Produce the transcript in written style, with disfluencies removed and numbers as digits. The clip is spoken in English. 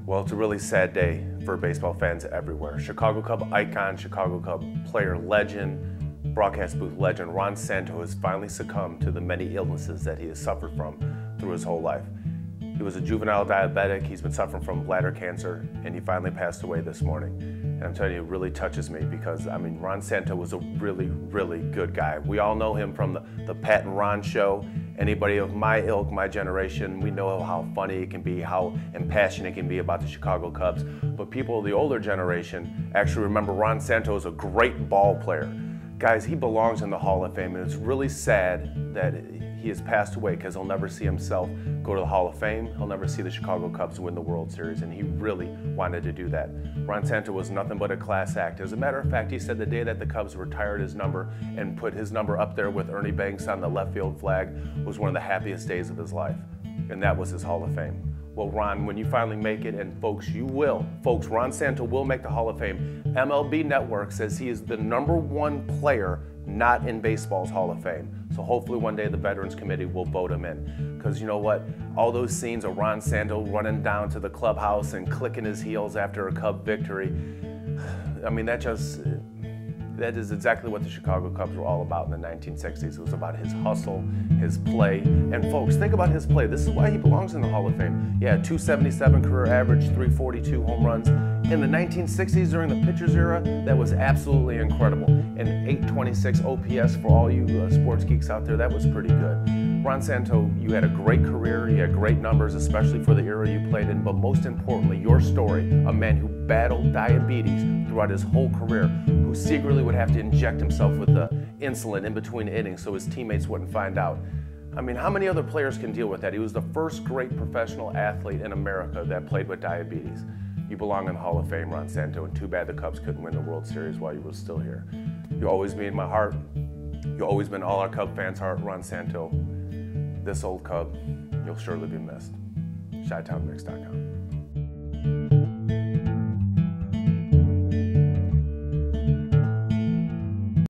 Well, it's a really sad day for baseball fans everywhere. Chicago Cub icon, Chicago Cub player legend, broadcast booth legend Ron Santo has finally succumbed to the many illnesses that he has suffered from through his whole life. He was a juvenile diabetic, he's been suffering from bladder cancer, and he finally passed away this morning. And I'm telling you, it really touches me because, I mean, Ron Santo was a really, really good guy. We all know him from the Pat and Ron show. Anybody of my ilk, my generation, we know how funny it can be, how impassioned it can be about the Chicago Cubs. But people of the older generation actually remember Ron Santo as a great ball player. Guys, he belongs in the Hall of Fame, and it's really sad that he has passed away because he'll never see himself go to the Hall of Fame. He'll never see the Chicago Cubs win the World Series, and he really wanted to do that. Ron Santo was nothing but a class act. As a matter of fact, he said the day that the Cubs retired his number and put his number up there with Ernie Banks on the left field flag was one of the happiest days of his life, and that was his Hall of Fame. Well, Ron, when you finally make it, and folks, you will. Folks, Ron Santo will make the Hall of Fame. MLB Network says he is the #1 player not in baseball's Hall of Fame. So hopefully one day the Veterans Committee will vote him in. Because you know what? All those scenes of Ron Santo running down to the clubhouse and clicking his heels after a Cub victory, I mean, that is exactly what the Chicago Cubs were all about in the 1960s. It was about his hustle, his play. And folks, think about his play. This is why he belongs in the Hall of Fame. Yeah, 277 career average, 342 home runs. In the 1960s, during the pitchers era, that was absolutely incredible. And 826 OPS for all you sports geeks out there, that was pretty good. Ron Santo, you had a great career, you had great numbers, especially for the era you played in, but most importantly, your story, a man who battled diabetes throughout his whole career, who secretly would have to inject himself with the insulin in between innings so his teammates wouldn't find out. I mean, how many other players can deal with that? He was the first great professional athlete in America that played with diabetes. You belong in the Hall of Fame, Ron Santo, and too bad the Cubs couldn't win the World Series while you were still here. You'll always be in my heart. You'll always be in all our Cub fans' heart, Ron Santo. This old Cub, you'll surely be missed. ChiTownMix.com.